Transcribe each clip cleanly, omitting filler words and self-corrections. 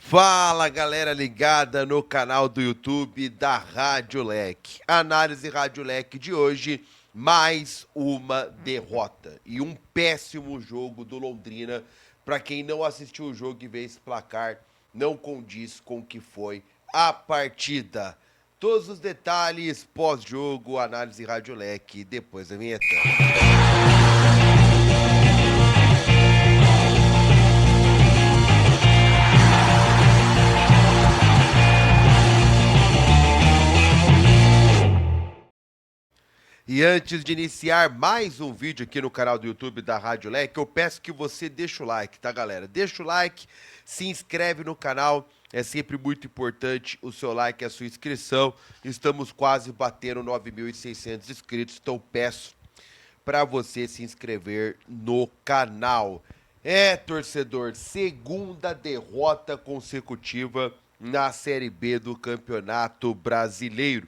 Fala, galera ligada no canal do YouTube da Rádio Leque. Análise Rádio Leque de hoje, mais uma derrota e um péssimo jogo do Londrina. Para quem não assistiu o jogo e vê esse placar, não condiz com o que foi a partida. Todos os detalhes pós-jogo, análise Rádio Leque, depois da vinheta. E antes de iniciar mais um vídeo aqui no canal do YouTube da Rádio Leque, eu peço que você deixe o like, tá, galera? Deixa o like, se inscreve no canal, é sempre muito importante o seu like e a sua inscrição. Estamos quase batendo 9.600 inscritos, então peço para você se inscrever no canal. Torcedor, segunda derrota consecutiva na Série B do Campeonato Brasileiro.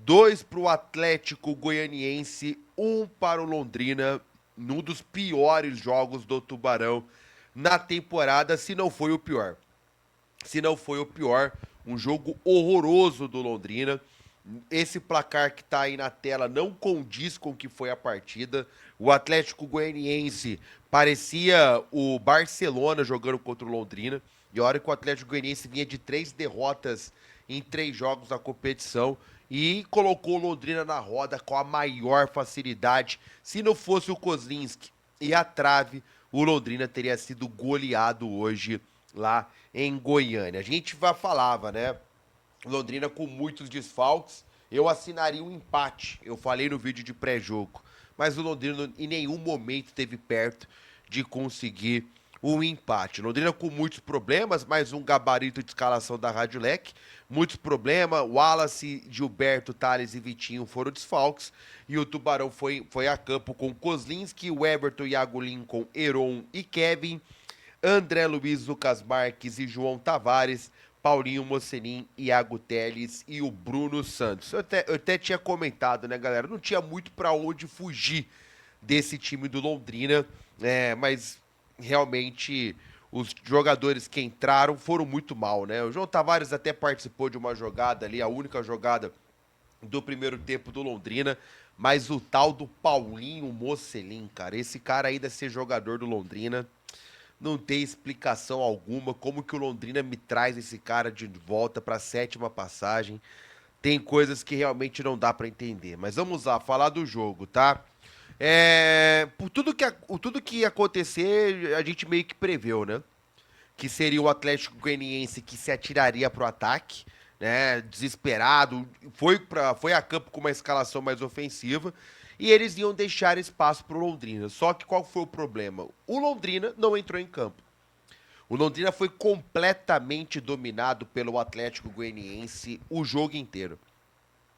2 para o Atlético Goianiense, 1 para o Londrina, num dos piores jogos do Tubarão na temporada, se não foi o pior. Se não foi o pior, um jogo horroroso do Londrina. Esse placar que tá aí na tela não condiz com o que foi a partida. O Atlético Goianiense parecia o Barcelona jogando contra o Londrina. E a hora que o Atlético Goianiense vinha de 3 derrotas em 3 jogos da competição e colocou o Londrina na roda com a maior facilidade. Se não fosse o Kozlinski e a trave, o Londrina teria sido goleado hoje lá em Goiânia. A gente falava, né? Londrina com muitos desfalques, eu assinaria um empate. Eu falei no vídeo de pré-jogo, mas o Londrina em nenhum momento esteve perto de conseguir um empate. Londrina com muitos problemas, mais um gabarito de escalação da Rádio Leque. Muitos problemas, Wallace, Gilberto, Thales e Vitinho foram desfalques. E o Tubarão foi a campo com Kozlinski, o Everton, Iago Lincoln, Heron e Kevin. André Luiz, Lucas Marques e João Tavares, Paulinho Mocenin, Iago Teles e o Bruno Santos. Eu até tinha comentado, né, galera? Não tinha muito para onde fugir desse time do Londrina, mas realmente os jogadores que entraram foram muito mal, né? O João Tavares até participou de uma jogada ali, a única jogada do primeiro tempo do Londrina, mas o tal do Paulinho Mocelin, cara, esse cara ainda ser jogador do Londrina, não tem explicação alguma como que o Londrina me traz esse cara de volta para a sétima passagem. Tem coisas que realmente não dá para entender. Mas vamos lá, falar do jogo, tá? Por tudo que ia acontecer, a gente meio que preveu, né? Que seria o Atlético Goianiense que se atiraria pro ataque, né? Desesperado, foi a campo com uma escalação mais ofensiva e eles iam deixar espaço pro Londrina. Só que qual foi o problema? O Londrina não entrou em campo. O Londrina foi completamente dominado pelo Atlético Goianiense o jogo inteiro.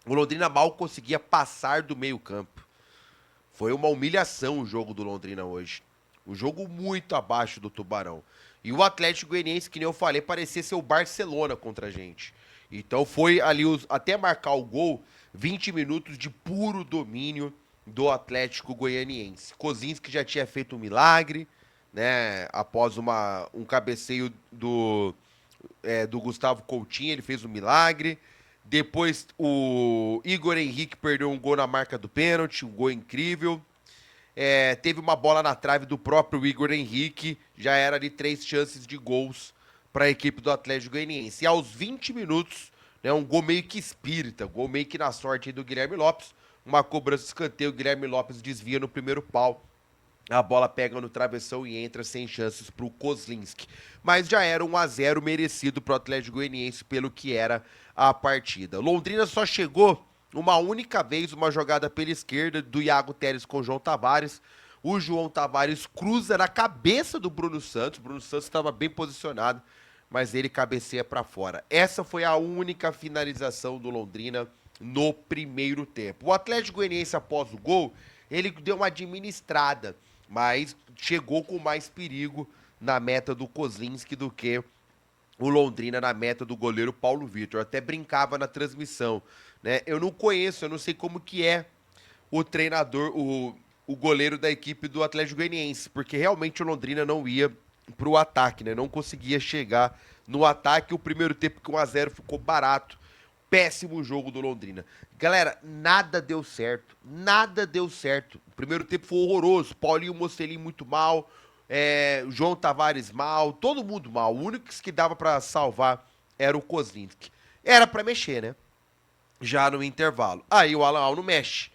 O Londrina mal conseguia passar do meio-campo. Foi uma humilhação o jogo do Londrina hoje. O jogo muito abaixo do Tubarão. E o Atlético Goianiense, que nem eu falei, parecia ser o Barcelona contra a gente. Então foi ali, até marcar o gol, 20 minutos de puro domínio do Atlético Goianiense. Kozlinski já tinha feito um milagre, né? Após um cabeceio do Gustavo Coutinho, ele fez um milagre. Depois o Igor Henrique perdeu um gol na marca do pênalti, um gol incrível. Teve uma bola na trave do próprio Igor Henrique, já era ali 3 chances de gols para a equipe do Atlético Goianiense. E aos 20 minutos, né, um gol meio que espírita, gol meio que na sorte aí do Guilherme Lopes, uma cobrança de escanteio, o Guilherme Lopes desvia no primeiro pau, a bola pega no travessão e entra sem chances para o Kozlinski. Mas já era 1-0 merecido para o Atlético Goianiense pelo que era a partida. Londrina só chegou uma única vez, uma jogada pela esquerda do Iago Teles com o João Tavares. O João Tavares cruza na cabeça do Bruno Santos. O Bruno Santos estava bem posicionado, mas ele cabeceia para fora. Essa foi a única finalização do Londrina no primeiro tempo. O Atlético Goianiense, após o gol, ele deu uma administrada, mas chegou com mais perigo na meta do Kozlinski do que o Londrina na meta do goleiro Paulo Vitor. Eu até brincava na transmissão, né? Eu não conheço, eu não sei como que é o treinador, o goleiro da equipe do Atlético Goianiense, porque realmente o Londrina não ia pro ataque, né? Não conseguia chegar no ataque. O primeiro tempo que 1-0 ficou barato. Péssimo jogo do Londrina. Galera, nada deu certo. Nada deu certo. O primeiro tempo foi horroroso. Paulinho Mocelin muito mal. João Tavares mal. Todo mundo mal. O único que dava pra salvar era o Kozlinski. Era pra mexer, né? Já no intervalo. Aí o Alan Al não mexe.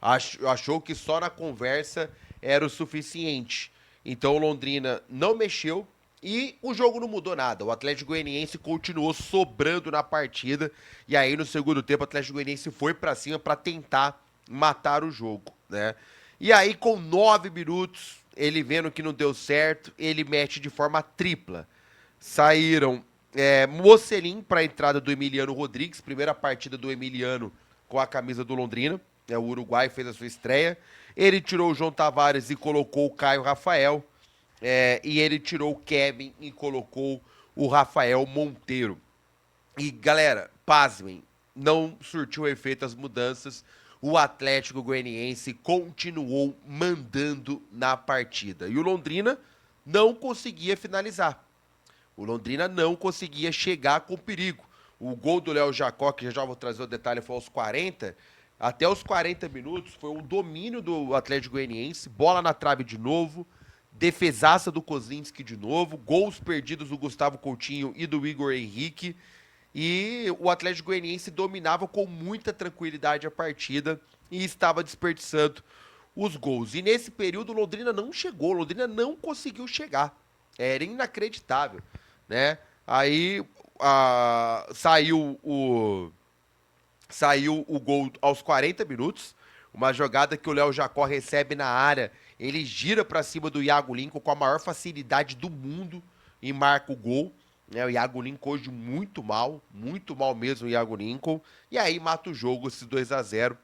Achou que só na conversa era o suficiente. Então o Londrina não mexeu e o jogo não mudou nada. O Atlético Goianiense continuou sobrando na partida. E aí no segundo tempo o Atlético Goianiense foi pra cima pra tentar matar o jogo, né? E aí com 9 minutos, ele vendo que não deu certo, ele mexe de forma tripla. Saíram Mocelin para a entrada do Emiliano Rodrigues, primeira partida do Emiliano com a camisa do Londrina. O Uruguai fez a sua estreia. Ele tirou o João Tavares e colocou o Caio Rafael. E ele tirou o Kevin e colocou o Rafael Monteiro. E galera, pasmem, não surtiu efeito as mudanças. O Atlético Goianiense continuou mandando na partida. E o Londrina não conseguia finalizar. O Londrina não conseguia chegar com perigo. O gol do Léo Jacó, que já vou trazer o detalhe, foi aos 40. Até os 40 minutos foi um domínio do Atlético Goianiense, bola na trave de novo, defesaça do Kozlinski de novo, gols perdidos do Gustavo Coutinho e do Igor Henrique. E o Atlético Goianiense dominava com muita tranquilidade a partida e estava desperdiçando os gols. E nesse período o Londrina não chegou, o Londrina não conseguiu chegar. Era inacreditável, né? Aí saiu o gol aos 40 minutos, uma jogada que o Léo Jacó recebe na área, ele gira para cima do Iago Lincoln com a maior facilidade do mundo e marca o gol. O Iago Lincoln hoje muito mal mesmo o Iago Lincoln, e aí mata o jogo, esse 2-0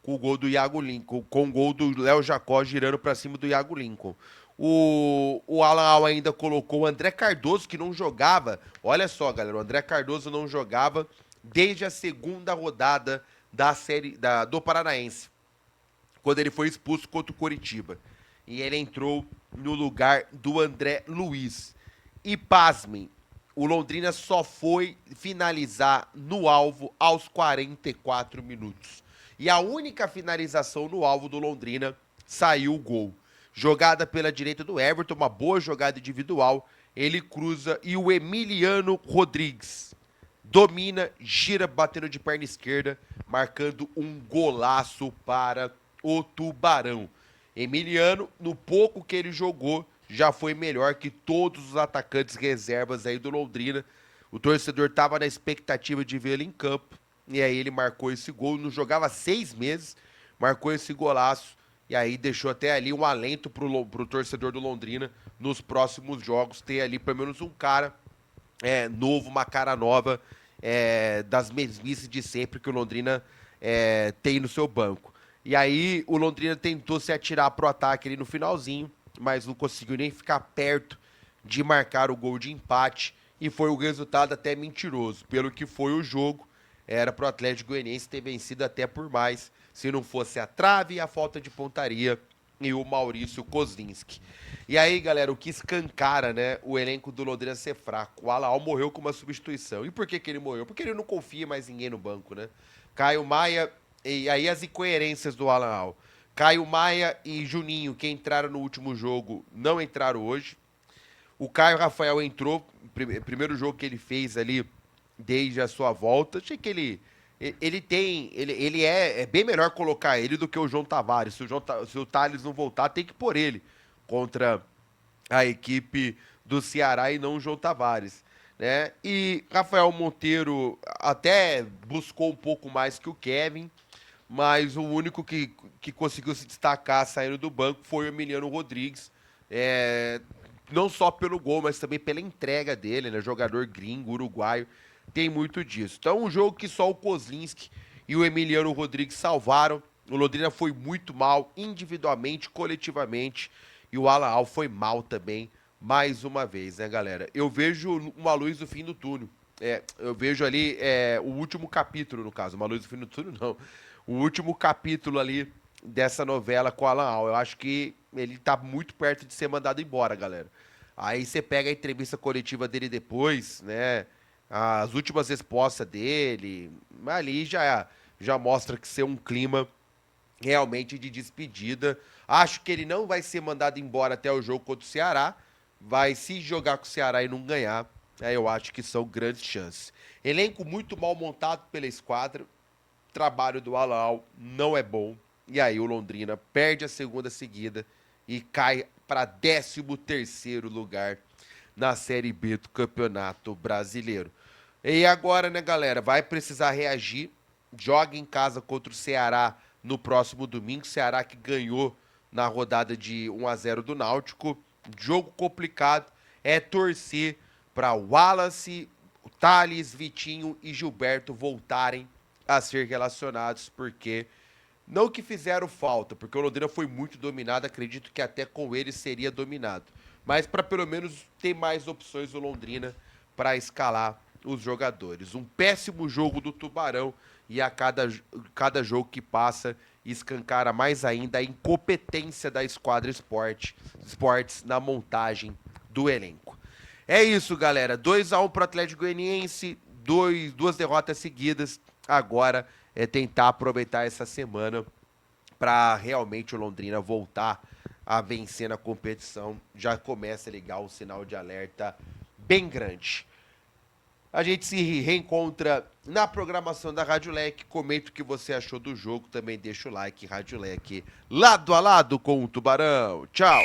com o gol do Iago Lincoln, com o gol do Léo Jacó girando para cima do Iago Lincoln. O Alan Al ainda colocou o André Cardoso, que não jogava. Olha só, galera, o André Cardoso não jogava desde a segunda rodada da série do Paranaense, quando ele foi expulso contra o Coritiba. E ele entrou no lugar do André Luiz. E pasmem, o Londrina só foi finalizar no alvo aos 44 minutos. E a única finalização no alvo do Londrina saiu o gol. Jogada pela direita do Everton, uma boa jogada individual. Ele cruza e o Emiliano Rodrigues domina, gira batendo de perna esquerda, marcando um golaço para o Tubarão. Emiliano, no pouco que ele jogou, já foi melhor que todos os atacantes reservas aí do Londrina. O torcedor estava na expectativa de ver ele em campo. E aí ele marcou esse gol. Não jogava 6 meses, marcou esse golaço. E aí deixou até ali um alento pro torcedor do Londrina nos próximos jogos. Ter ali pelo menos um cara novo, uma cara nova, das mesmices de sempre que o Londrina tem no seu banco. E aí o Londrina tentou se atirar pro ataque ali no finalzinho, mas não conseguiu nem ficar perto de marcar o gol de empate. E foi um resultado até mentiroso. Pelo que foi o jogo, era pro Atlético Goianiense ter vencido até por mais, se não fosse a trave e a falta de pontaria e o Maurício Kozlinski. E aí, galera, o que escancara, né, o elenco do Londrina ser fraco. O Alan Al morreu com uma substituição. E por que ele morreu? Porque ele não confia mais em ninguém no banco, né? Caio Maia, e aí as incoerências do Alan Al. Caio Maia e Juninho, que entraram no último jogo, não entraram hoje. O Caio Rafael entrou, primeiro jogo que ele fez ali desde a sua volta. Achei que ele é bem melhor colocar ele do que o João Tavares. Se o Thales não voltar, tem que pôr ele contra a equipe do Ceará e não o João Tavares, né? E Rafael Monteiro até buscou um pouco mais que o Kevin, mas o único que conseguiu se destacar saindo do banco foi o Emiliano Rodrigues. Não só pelo gol, mas também pela entrega dele, né? Jogador gringo, uruguaio, tem muito disso. Então, um jogo que só o Kozlinski e o Emiliano Rodrigues salvaram. O Londrina foi muito mal, individualmente, coletivamente, e o Alan Al foi mal também, mais uma vez, né, galera? Eu vejo uma luz no fim do túnel. Eu vejo ali o último capítulo, no caso. Uma luz no fim do túnel, não. O último capítulo ali dessa novela com o Alan Al. Eu acho que ele tá muito perto de ser mandado embora, galera. Aí você pega a entrevista coletiva dele depois, né? As últimas respostas dele, ali já mostra que ser um clima realmente de despedida. Acho que ele não vai ser mandado embora até o jogo contra o Ceará. Vai se jogar com o Ceará e não ganhar. Aí eu acho que são grandes chances. Elenco muito mal montado pela esquadra. Trabalho do Alau não é bom. E aí o Londrina perde a segunda seguida e cai para 13º lugar na Série B do Campeonato Brasileiro. E agora, né, galera, vai precisar reagir. Joga em casa contra o Ceará no próximo domingo. Ceará que ganhou na rodada de 1-0 do Náutico. Jogo complicado. É torcer para Wallace, Thales, Vitinho e Gilberto voltarem a ser relacionados, porque não que fizeram falta, porque o Londrina foi muito dominado, acredito que até com ele seria dominado. Mas para pelo menos ter mais opções o Londrina para escalar os jogadores. Um péssimo jogo do Tubarão e a cada jogo que passa escancara mais ainda a incompetência da Esquadra Esportes na montagem do elenco. É isso, galera. 2-1 para o Atlético Goianiense, duas derrotas seguidas. Agora é tentar aproveitar essa semana para realmente o Londrina voltar a vencer na competição. Já começa a ligar um sinal de alerta bem grande. A gente se reencontra na programação da Rádio Leque. Comenta o que você achou do jogo. Também deixa o like, Rádio Leque, lado a lado com o Tubarão. Tchau!